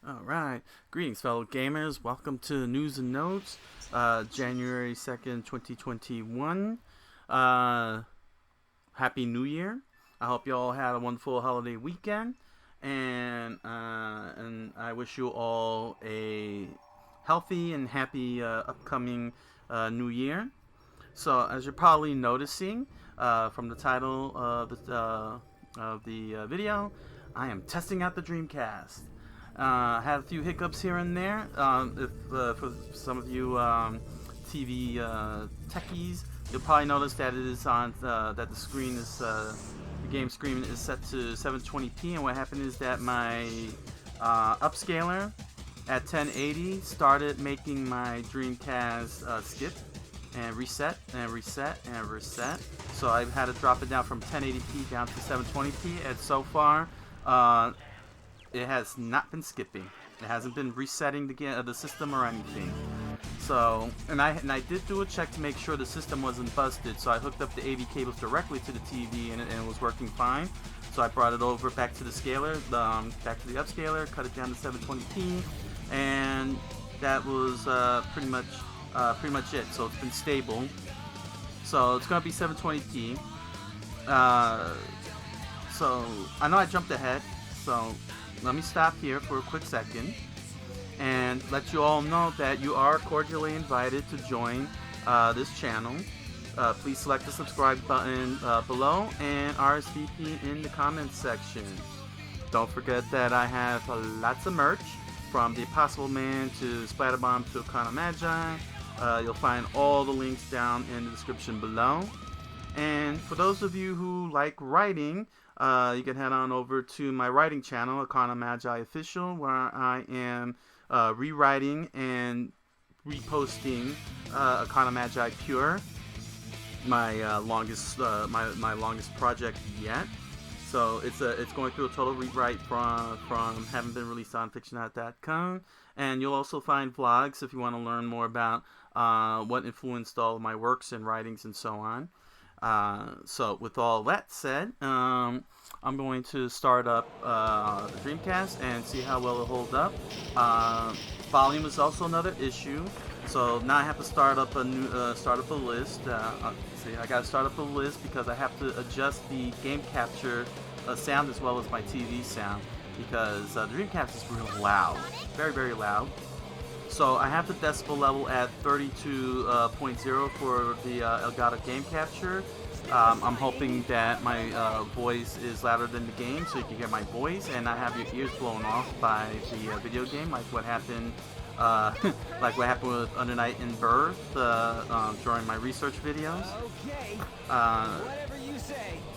Alright, greetings fellow gamers, welcome to News and Notes, January 2nd, 2021. Happy New Year. I hope you all had a wonderful holiday weekend, and I wish you all a healthy and happy upcoming New Year. So as you're probably noticing from the title of the video, I am testing out the Dreamcast. I had a few hiccups here and there. For some of you TV techies, you'll probably notice that it is on that the screen is the game screen is set to 720p, and what happened is that my upscaler at 1080 started making my Dreamcast skip and reset and reset and reset. So I've had to drop it down from 1080p down to 720p, and so far it has not been skipping. It hasn't been resetting the system or anything. So, and I did do a check to make sure the system wasn't busted. So I hooked up the AV cables directly to the TV, and it was working fine. So I brought it over back to the scaler, back to the upscaler, cut it down to 720p, and that was pretty much it. So it's been stable. So it's gonna be 720p. So I know I jumped ahead. So let me stop here for a quick second and let you all know that you are cordially invited to join this channel. Please select the subscribe button below and RSVP in the comments section. Don't forget that I have lots of merch, from the Impossible Man to Splatterbomb to Arcana Magi. You'll find all the links down in the description below. And for those of you who like writing, you can head on over to my writing channel, Arcana Magi Official, where I am rewriting and reposting Arcana Magi Pure, my longest project yet. So it's going through a total rewrite from having been released on fiction.com, and you'll also find vlogs if you want to learn more about what influenced all of my works and writings and so on. So with all that said, I'm going to start up the Dreamcast and see how well it holds up. Volume is also another issue, so now I have to start up a list. I got to start up a list because I have to adjust the game capture sound as well as my TV sound, because the Dreamcast is real loud, very, very loud. So I have the decibel level at 32.0 for the Elgato game capture. I'm hoping that my voice is louder than the game, so you can hear my voice and not have your ears blown off by the video game, like what happened, with Under Night in Birth during my research videos.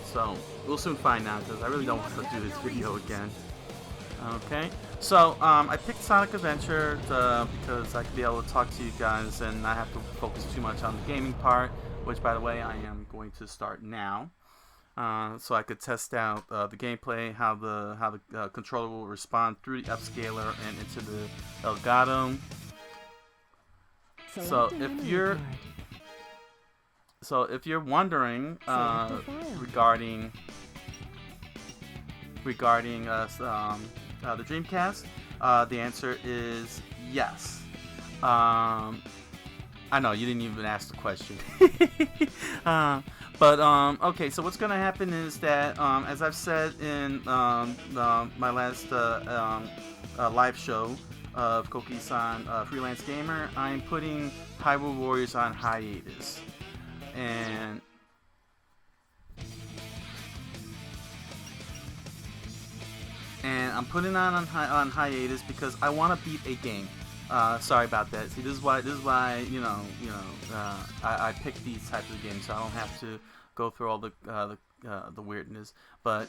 So we'll soon find out, because I really don't want to do this video again. Okay, so I picked Sonic Adventure because I could be able to talk to you guys and not have to focus too much on the gaming part, which, by the way, I am going to start now, so I could test out the gameplay, how the controller will respond through the upscaler and into the Elgato. So if you're wondering regarding the Dreamcast, the answer is yes. I know you didn't even ask the question. Okay, so what's gonna happen is that, as I've said in my last live show of Coqui-san Freelance Gamer, I'm putting Hyrule Warriors on hiatus, and I'm putting it on hiatus because I want to beat a game. Sorry about that. See, this is why I pick these types of games, so I don't have to go through all the weirdness. But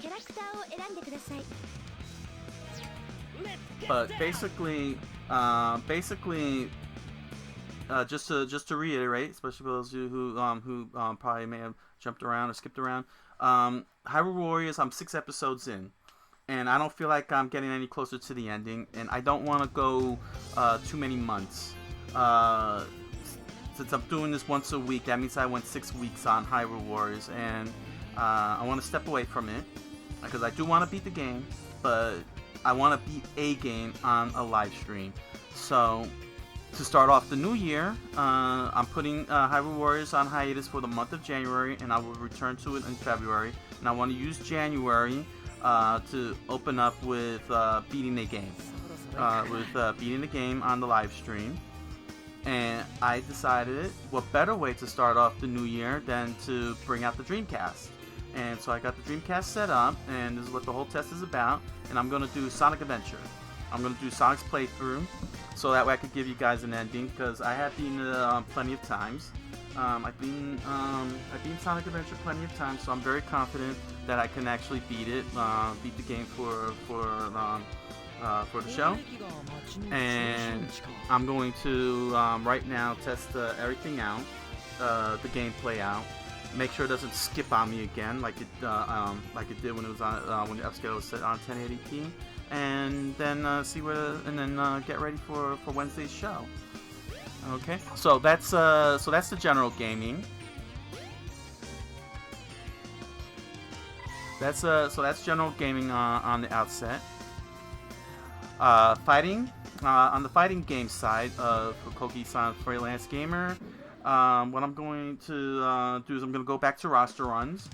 basically, just to reiterate, especially for those of you who probably may have jumped around or skipped around, Hyrule Warriors, I'm 6 episodes in, and I don't feel like I'm getting any closer to the ending, and I don't want to go too many months. Since I'm doing this once a week, that means I went 6 weeks on Hyrule Warriors, and I want to step away from it because I do want to beat the game, but I want to beat a game on a live stream. So to start off the new year, I'm putting Hyrule Warriors on hiatus for the month of January, and I will return to it in February. And I want to use January to open up with beating a game, beating the game on the live stream. And I decided what better way to start off the new year than to bring out the Dreamcast. And so I got the Dreamcast set up, and this is what the whole test is about. And I'm going to do Sonic Adventure. I'm going to do Sonic's playthrough, so that way I could give you guys an ending, because I have beaten it plenty of times. I've beaten Sonic Adventure plenty of times, so I'm very confident that I can actually beat it, beat the game for the show. And I'm going to right now test everything out, the gameplay out. Make sure it doesn't skip on me again, like it did when it was on when the upscaler was set on 1080p. And then get ready for Wednesday's show. Okay, so that's the general gaming. That's general gaming on the outset. Fighting on the fighting game side for Coqui-san Freelance Gamer. What I'm going to do is I'm going to go back to roster runs.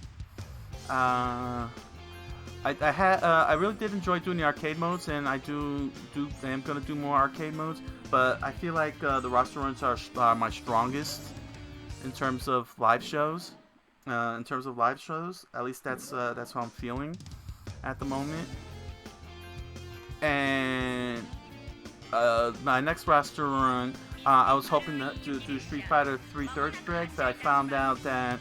I really did enjoy doing the arcade modes, and I'm going to do more arcade modes. But I feel like the roster runs are my strongest in terms of live shows. At least that's what I'm feeling at the moment. And my next roster run, I was hoping to do Street Fighter 3 Third Strike, but I found out that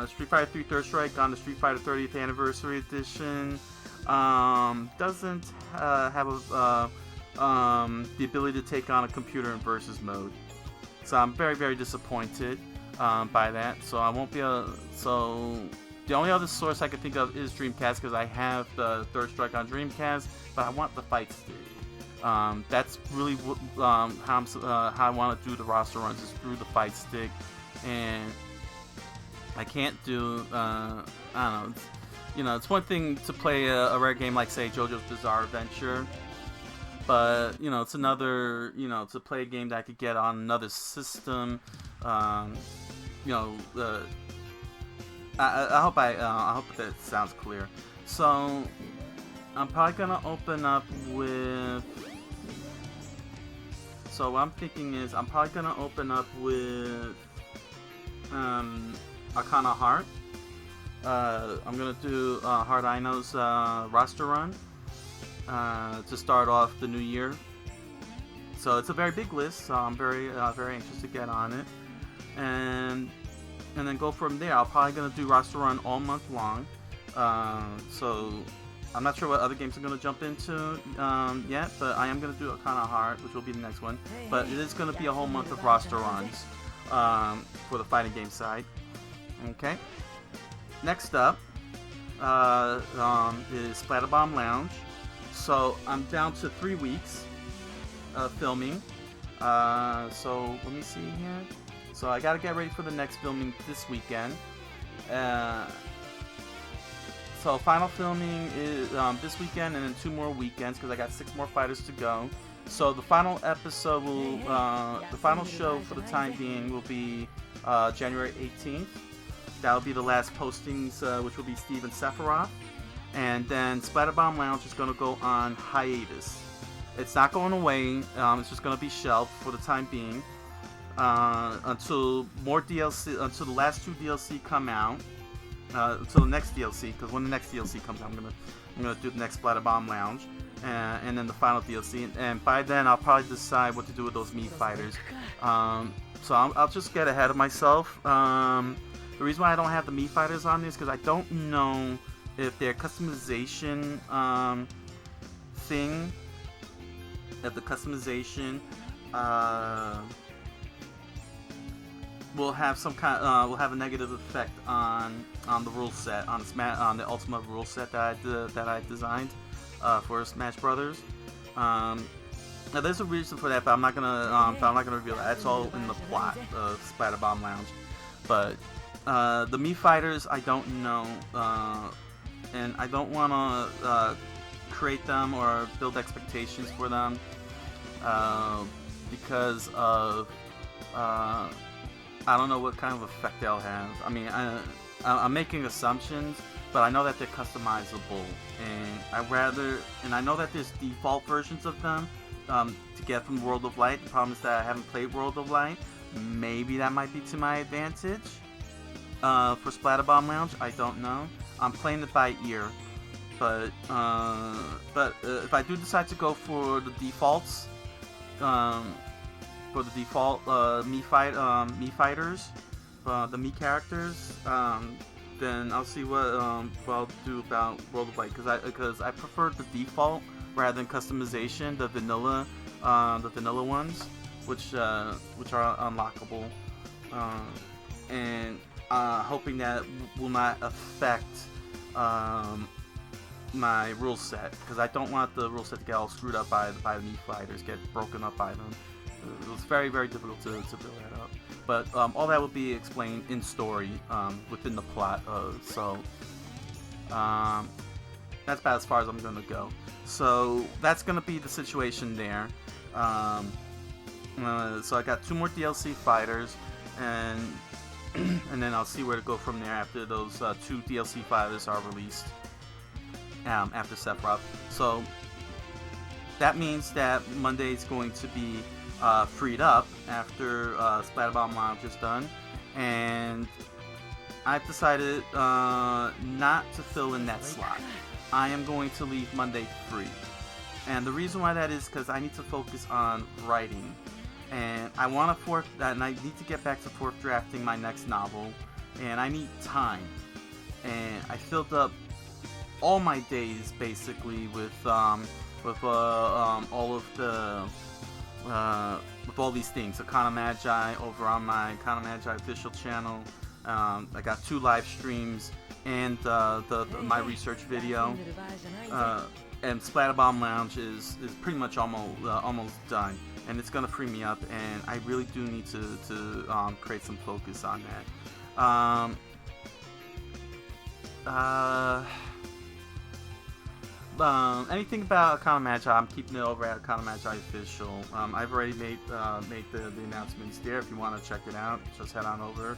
Street Fighter 3 Third Strike on the Street Fighter 30th Anniversary Edition doesn't have the ability to take on a computer in versus mode. So I'm very, very disappointed by that. So I won't be able. So the only other source I can think of is Dreamcast, because I have the Third Strike on Dreamcast, but I want the fight stick. That's really how I want to do the roster runs, is through the fight stick, and I can't do. I don't know. It's one thing to play a rare game like, say, JoJo's Bizarre Adventure, but it's another. To play a game that I could get on another system. I hope that sounds clear. So I'm probably gonna open up with. So what I'm thinking is I'm probably gonna open up with Arcana Heart. I'm gonna do Hard Ino's roster run to start off the new year. So it's a very big list. So I'm very anxious to get on it, and then go from there. I'm probably gonna do roster run all month long. So I'm not sure what other games I'm gonna jump into yet, but I am gonna do Arcana Heart, which will be the next one. But it is gonna be a whole month of roster runs for the fighting game side. Okay. Next up is Splatterbomb Lounge. So I'm down to 3 weeks of filming. So let me see here. So I gotta get ready for the next filming this weekend. So final filming is this weekend, and then 2 more weekends, because I got 6 more fighters to go. So the final episode will, the final show for the time being will be January 18th. That'll be the last postings, which will be Steve and Sephiroth. And then Splatterbomb Lounge is going to go on hiatus. It's not going away. It's just going to be shelved for the time being until more DLC, until the last 2 DLC come out. Until the next DLC, because when the next DLC comes out, I'm gonna do the next Splatterbomb Lounge, and then the final DLC. And by then, I'll probably decide what to do with those Mii fighters. So I'll just get ahead of myself. The reason why I don't have the Mii fighters on this is because I don't know if their customization thing, if the customization will have some kind, will have a negative effect on the rule set, on the Ultimate rule set that I designed for Smash Brothers. Now there's a reason for that, but I'm not gonna reveal that. That's all in the plot of Splatterbomb Lounge. But The Mii fighters, I don't know, and I don't want to create them or build expectations for them because of I don't know what kind of effect they'll have. I mean, I'm making assumptions, but I know that they're customizable, and I know that there's default versions of them to get from World of Light. The problem is that I haven't played World of Light. Maybe that might be to my advantage for Splatterbomb Lounge. I don't know. I'm playing it by ear, but if I do decide to go for the defaults, Mii fighters, the Mii characters, then I'll see what I'll do about World of Light, because I prefer the default rather than customization, the vanilla ones, which are unlockable, and hoping that will not affect my rule set, because I don't want the rule set to get all screwed up by the Mii fighters, get broken up by them. It was very, very difficult to build that up. But all that will be explained in story within the plot. So that's about as far as I'm going to go. So that's going to be the situation there. So I got 2 more DLC fighters, and then I'll see where to go from there after those 2 DLC fighters are released after Sephiroth. So that means that Monday is going to be freed up after Splatterbomb Lounge is done, and I've decided not to fill in that slot. I am going to leave Monday free, and the reason why that is because I need to focus on writing, and I want to and I need to get back to fourth drafting my next novel, and I need time, and I filled up all my days basically with all of the with all these things. Akana Magi over on my Akana Magi official channel. I got 2 live streams and my research video. And Splatterbomb Lounge is pretty much almost done, and it's gonna free me up. And I really do need to create some focus on that. Anything about Akana Magi, I'm keeping it over at Akana Magi official. I've already made the announcements there. If you want to check it out, just head on over.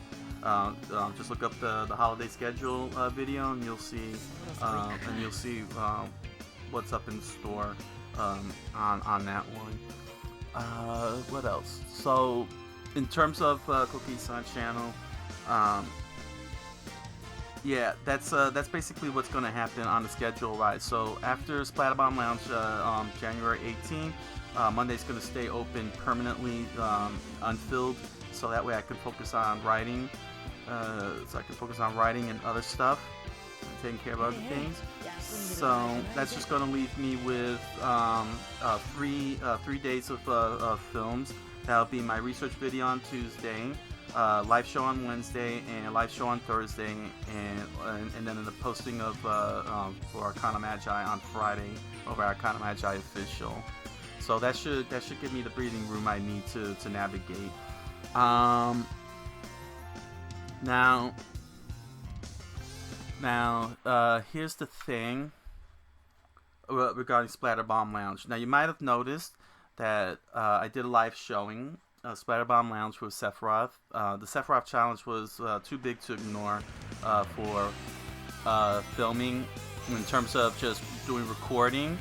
Just look up the holiday schedule video, and you'll see what's up in store on that one. What else? So, in terms of Coqui-san channel, yeah, that's basically what's going to happen on the schedule, right? So after Splatterbomb Lounge, January 18th, Monday's going to stay open permanently, unfilled, so that way I can focus on writing. And other stuff, and taking care of other things. So that's just going to leave me with 3 days of films. That'll be my research video on Tuesday, live show on Wednesday, and live show on Thursday, and then the posting of for Arcana Magi on Friday over at Arcana Magi official. So that should give me the breathing room I need to navigate. Now, here's the thing regarding Splatterbomb Lounge. Now, you might have noticed that I did a live showing, Splatterbomb Lounge with Sephiroth. The Sephiroth challenge was too big to ignore for filming in terms of just doing recording.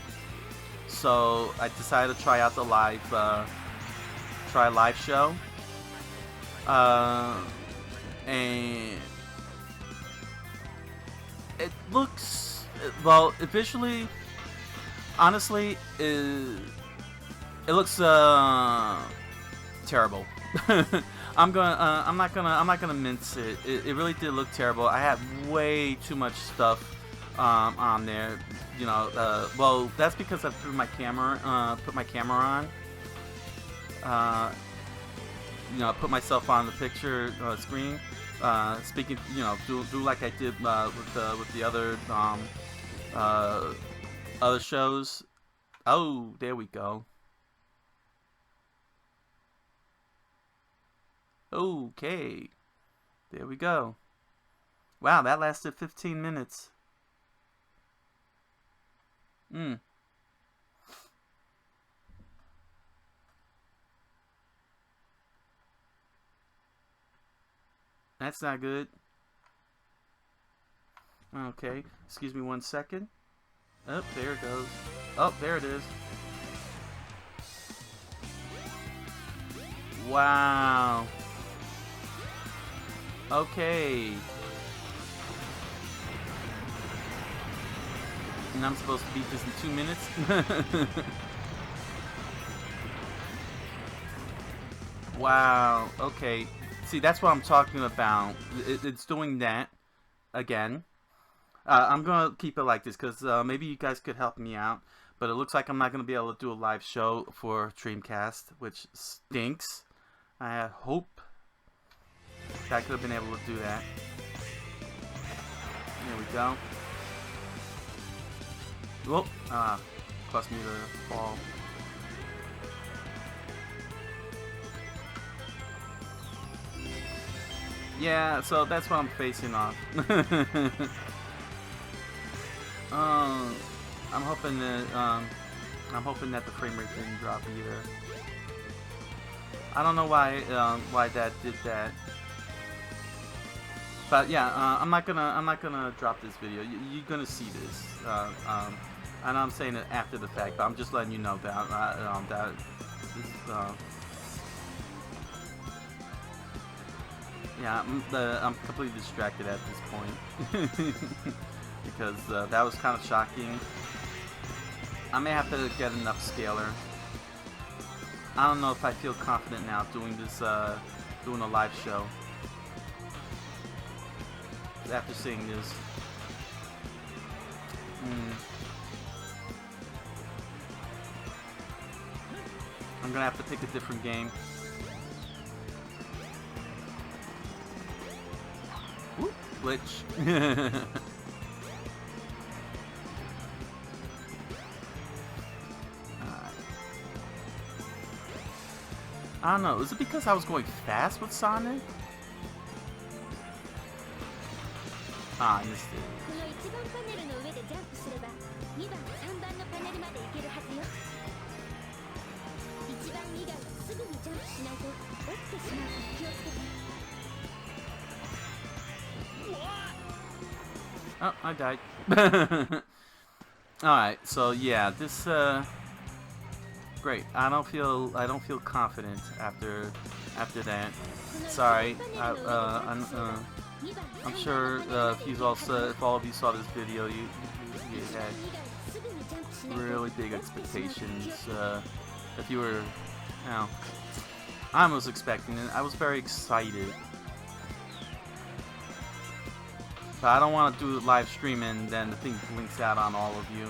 So I decided to try out the live show. And it looks, well, visually, honestly, it looks terrible. I'm not gonna mince it. It really did look terrible. I had way too much stuff on there. You know, well, that's because I put my camera on. You know, put myself on the picture screen. Speaking, you know, do like I did with the other shows. Oh, there we go. Okay, there we go. Wow, that lasted 15 minutes. That's not good. Okay, excuse me 1 second. Oh, there it goes. Oh, there it is. Wow. Okay. And I'm supposed to beat this in 2 minutes? Wow. Okay. See, that's what I'm talking about. It's doing that again. I'm going to keep it like this because maybe you guys could help me out. But it looks like I'm not going to be able to do a live show for Dreamcast, which stinks. I hope I could have been able to do that. There we go. Whoop. Cost me the fall. Yeah, so that's what I'm facing off. I'm hoping that the frame rate didn't drop either. I don't know why that did that. But yeah, I'm not gonna drop this video. You're gonna see this. And I'm saying it after the fact, but I'm just letting you know that that this yeah, I'm completely distracted at this point because that was kind of shocking. I may have to get an upscaler. I don't know if I feel confident now doing this, doing a live show after seeing this. I'm gonna have to pick a different game. Whoop, glitch. I don't know, is it because I was going fast with Sonic? Ah, I missed it. Oh, I died. Alright, so yeah, this great. I don't feel confident after that. Sorry. I'm sure if all of you saw this video, you had really big expectations. If you were, you know, I was expecting it. I was very excited. But I don't want to do live stream and then the thing blinks out on all of you.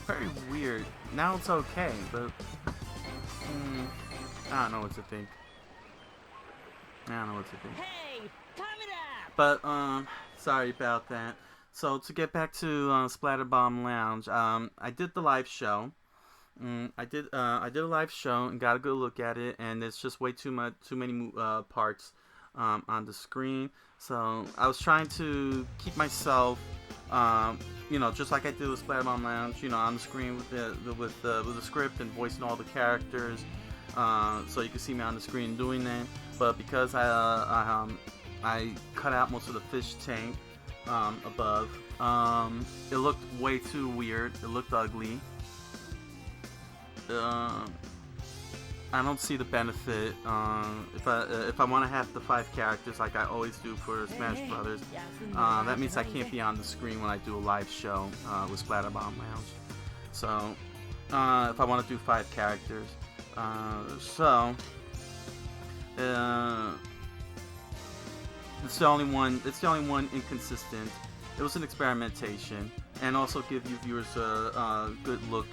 Very weird. Now it's okay, but I don't know what to think. Hey, but sorry about that. So to get back to Splatterbomb Lounge, I did the live show. I did a live show and got a good look at it, and there's just way too many parts on the screen. So I was trying to keep myself, you know, just like I did with Splatterbomb Lounge, you know, on the screen with the script and voicing all the characters, so you can see me on the screen doing that. But because I cut out most of the fish tank above, it looked way too weird. It looked ugly. I don't see the benefit. If I want to have the 5 characters like I always do for Smash Brothers, that means I can't be on the screen when I do a live show with Splatterbomb Lounge. So if I want to do 5 characters, it's the only one inconsistent. It was an experimentation, and also give you viewers a good look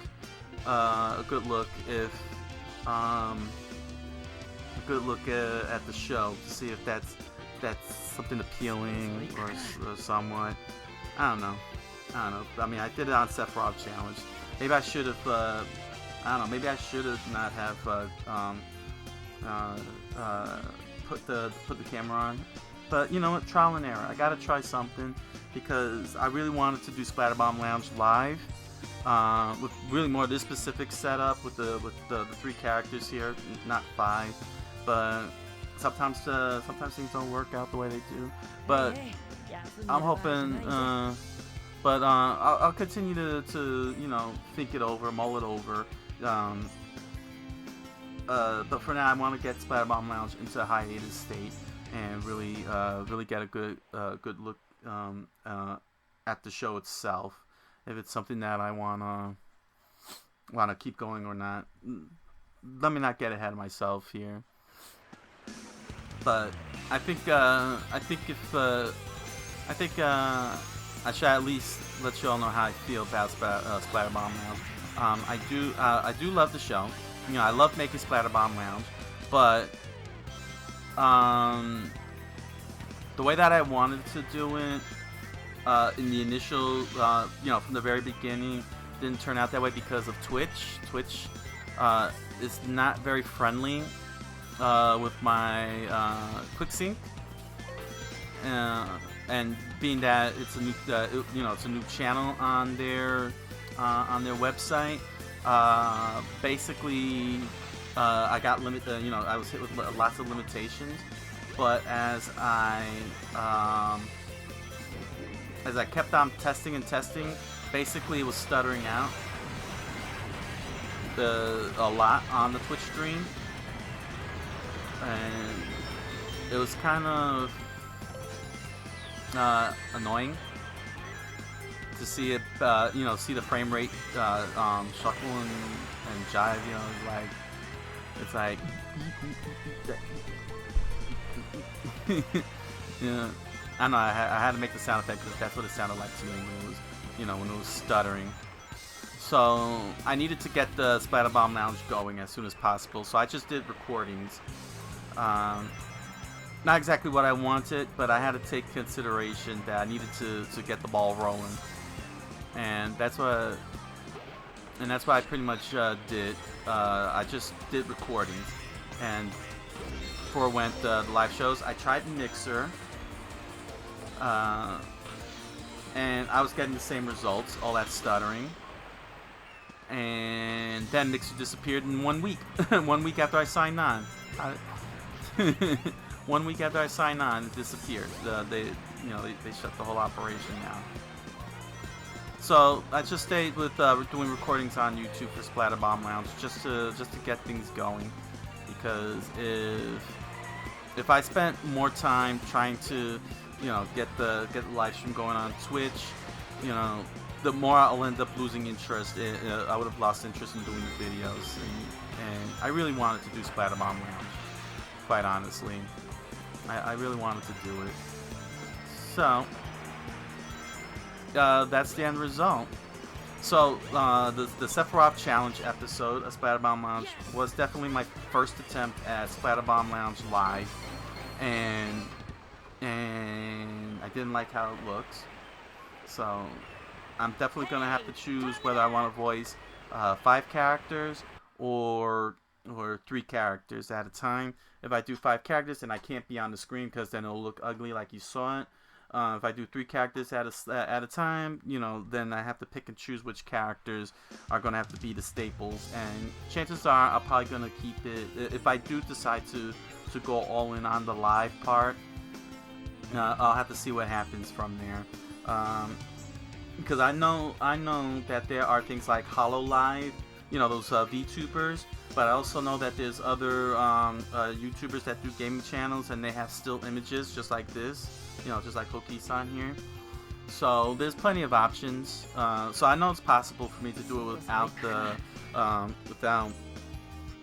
at the show to see if that's something appealing or somewhat. I don't know. I mean, I did it on Sephiroth Challenge, maybe I should have. I don't know. Maybe I should have not have put the camera on. But you know what? Trial and error. I gotta try something because I really wanted to do Splatterbomb Lounge live with really more of this specific setup with the 3 characters here, not 5. But sometimes things don't work out the way they do. But I'm hoping. But I'll continue to you know, think it over, mull it over. But for now, I want to get Splatterbomb Lounge into a hiatus state and really get a good look at the show itself. If it's something that I wanna keep going or not. Let me not get ahead of myself here. But I think I should at least let you all know how I feel about Splatterbomb Lounge. I do love the show. You know, I love making Splatterbomb Lounge, but the way that I wanted to do it in the initial, you know, from the very beginning, didn't turn out that way because of Twitch. Twitch is not very friendly with my quick sync. And being that it's a new, you know, it's a new channel on their website, basically, I got you know, I was hit with lots of limitations. But as I kept on testing and testing, basically it was stuttering out a lot on the Twitch stream, and it was kind of annoying to see it, you know, see the frame rate shuffle and jive. You know, it's like yeah. I don't know. I had to make the sound effect because that's what it sounded like to me when it was, you know, when it was stuttering. So I needed to get the Splatterbomb Lounge going as soon as possible. So I just did recordings. Not exactly what I wanted, but I had to take consideration that I needed to get the ball rolling, and that's what I pretty much did. I just did recordings, and before I went the live shows, I tried Mixer, and I was getting the same results, all that stuttering, and then Mixer disappeared in 1 week. 1 week after I signed on. 1 week after I signed on, it disappeared. They shut the whole operation down. So I just stayed with doing recordings on YouTube for Splatterbomb Lounge, just to get things going. Because if I spent more time trying to, you know, get the live stream going on Twitch, you know, the more I'll end up losing interest. I would have lost interest in doing the videos, and I really wanted to do Splatterbomb Lounge, quite honestly. I really wanted to do it. So that's the end result. So the Sephiroth Challenge episode of Splatterbomb Lounge was definitely my first attempt at Splatterbomb Lounge live, and I didn't like how it looks. So I'm definitely gonna have to choose whether I want to voice 5 characters or 3 characters at a time. If I do 5 characters, then I can't be on the screen because then it'll look ugly like you saw it. If I do 3 characters at a time, you know, then I have to pick and choose which characters are going to have to be the staples. And chances are I'm probably going to keep it. If I do decide to go all in on the live part, I'll have to see what happens from there. Because I know that there are things like HoloLive, you know, those VTubers. But I also know that there's other YouTubers that do gaming channels and they have still images just like this, you know, just like Coqui-san here. So there's plenty of options. So I know it's possible for me to do it without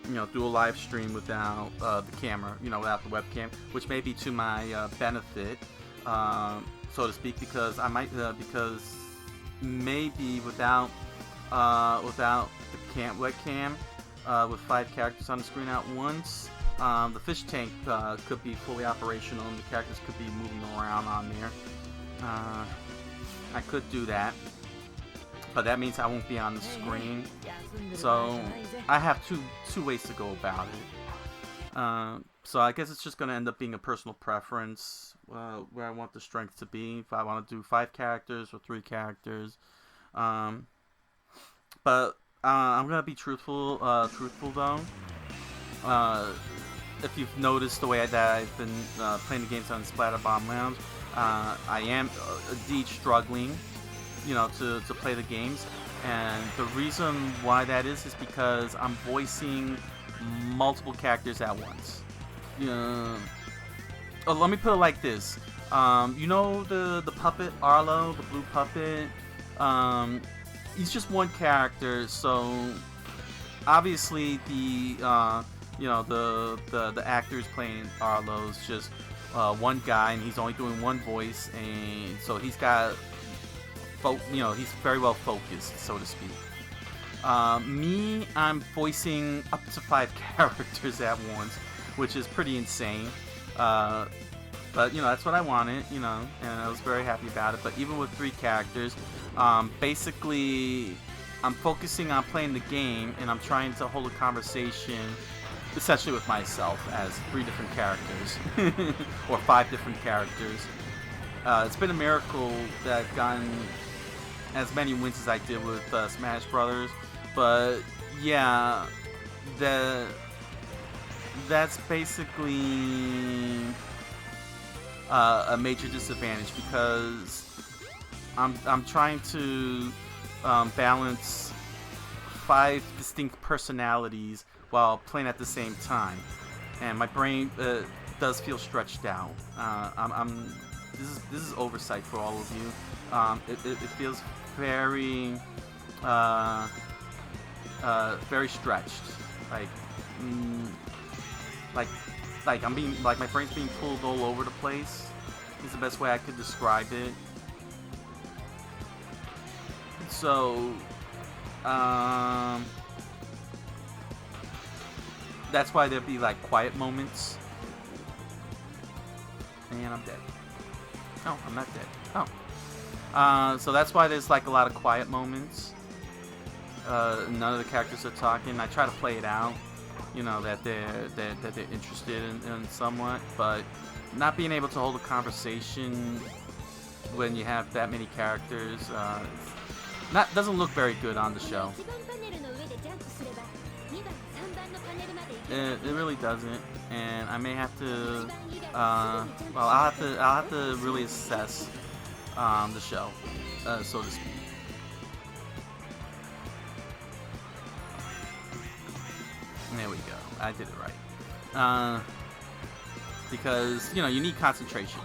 you know, do a live stream without the camera, you know, without the webcam, which may be to my benefit, so to speak, because I might because maybe without the webcam. With 5 characters on the screen at once, the fish tank could be fully operational and the characters could be moving around on there. I could do that, but that means I won't be on the screen. So I have two ways to go about it. So I guess it's just going to end up being a personal preference where I want the strength to be. If I want to do 5 characters or 3 characters. But I'm going to be truthful though. If you've noticed the way that I've been playing the games on Splatterbomb Lounge, I am indeed struggling, to play the games. And the reason why that is because I'm voicing multiple characters at once. Let me put it like this. The puppet, Arlo, the blue puppet? He's just one character, so obviously the actors playing Arlo's just one guy, and he's only doing one voice, and so he's got, he's very well focused, so to speak. Me, I'm voicing up to 5 characters at once, which is pretty insane. But that's what I wanted, and I was very happy about it. But even with 3 characters, basically, I'm focusing on playing the game, and I'm trying to hold a conversation, essentially with myself, as 3 different characters, or 5 different characters. It's been a miracle that I've gotten as many wins as I did with Smash Brothers, but yeah, that's basically a major disadvantage because I'm trying to balance 5 distinct personalities while playing at the same time, and my brain does feel stretched out. This is oversight for all of you. It feels very very stretched, like I'm being, like, my brain's being pulled all over the place is the best way I could describe it. So that's why there'd be like quiet moments. And I'm dead. No, I'm not dead. Oh. So that's why there's like a lot of quiet moments. None of the characters are talking. I try to play it out, that they're interested in somewhat, but not being able to hold a conversation when you have that many characters, doesn't look very good on the show. It really doesn't, and I may have to. I'll have to really assess the show, so to speak. There we go. I did it right. Because you need concentration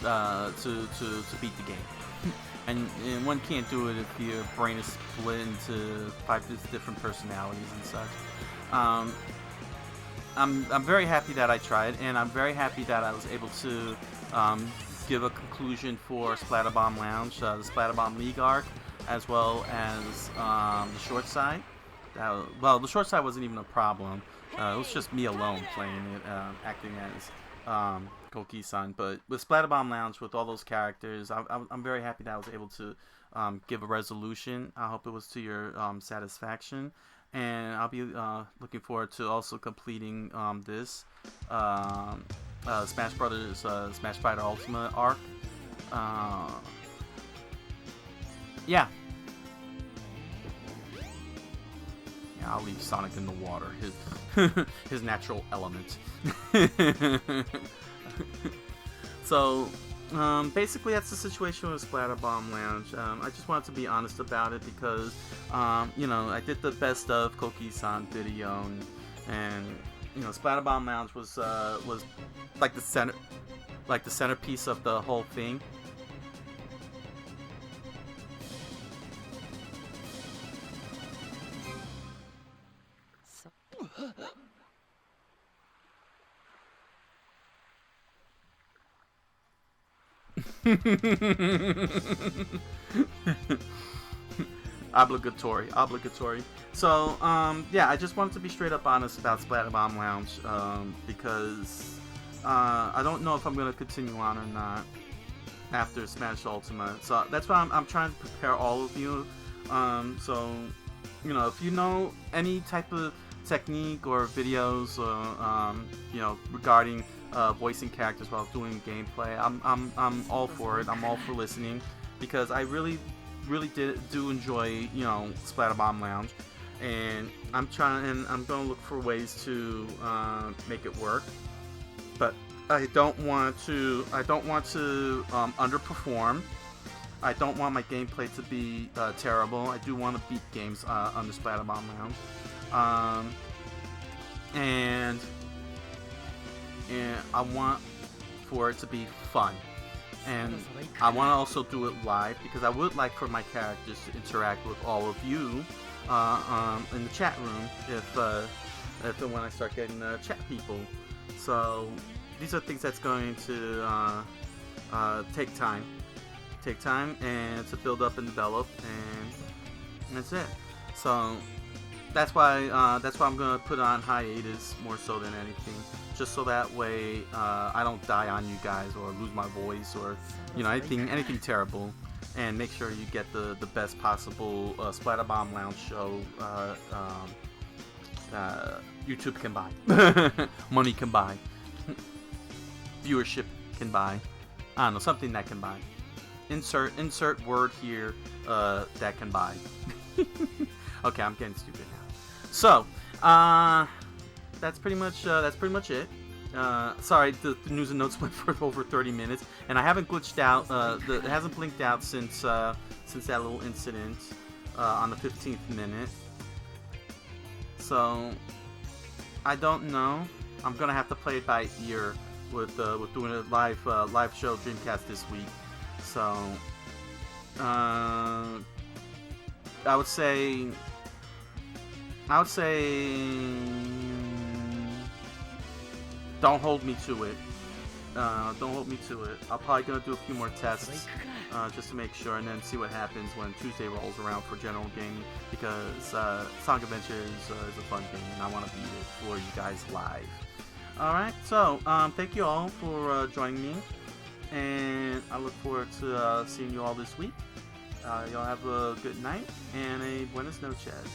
to beat the game, and one can't do it if your brain is split into 5 different personalities and such. I'm very happy that I tried, and I'm very happy that I was able to give a conclusion for Splatterbomb Lounge, the Splatterbomb League arc, as well as the short side. The short side wasn't even a problem. It was just me alone playing it, acting as Coqui-san. But with Splatterbomb Lounge, with all those characters, I'm very happy that I was able to give a resolution. I hope it was to your satisfaction. And I'll be looking forward to also completing this Smash Brothers Smash Fighter Ultimate arc. Yeah, I'll leave Sonic in the water, his natural element. So, basically that's the situation with Splatterbomb Lounge. I just wanted to be honest about it because, I did the best of Coqui-san video, and Splatterbomb Lounge was like the centerpiece of the whole thing. Obligatory. So, yeah, I just wanted to be straight up honest about Splatterbomb Lounge, because I don't know if I'm going to continue on or not after Smash Ultimate. So that's why I'm trying to prepare all of you So, you know, if you know any type of technique or videos, regarding voicing characters while doing gameplay, I'm all for it. I'm all for listening, because I really do enjoy, Splatterbomb Lounge, and I'm gonna look for ways to make it work. But I don't want to underperform. I don't want my gameplay to be terrible. I do want to beat games on the Splatterbomb Lounge, and I want for it to be fun. And I want to also do it live, because I would like for my characters to interact with all of you in the chat room if when I start getting chat people. So these are things that's going to take time and to build up and develop, and that's it. So that's why I'm gonna put on hiatus more so than anything, just so that way I don't die on you guys or lose my voice or anything terrible, and make sure you get the best possible Splatterbomb Lounge show YouTube can buy, money can buy, viewership can buy. I don't know, something that can buy. Insert word here that can buy. Okay, I'm getting stupid now. So, that's pretty much it. Sorry, the news and notes went for over 30 minutes, and I haven't glitched out. It hasn't blinked out since that little incident on the 15th minute. So I don't know. I'm gonna have to play it by ear with doing a live show Dreamcast this week. So I would say don't hold me to it. Don't hold me to it. I'm probably gonna do a few more tests just to make sure, and then see what happens when Tuesday rolls around for general gaming, because Sonic Adventure is a fun game, and I want to beat it for you guys live. Alright, so thank you all for joining me, and I look forward to seeing you all this week. Y'all have a good night and a buenas noches.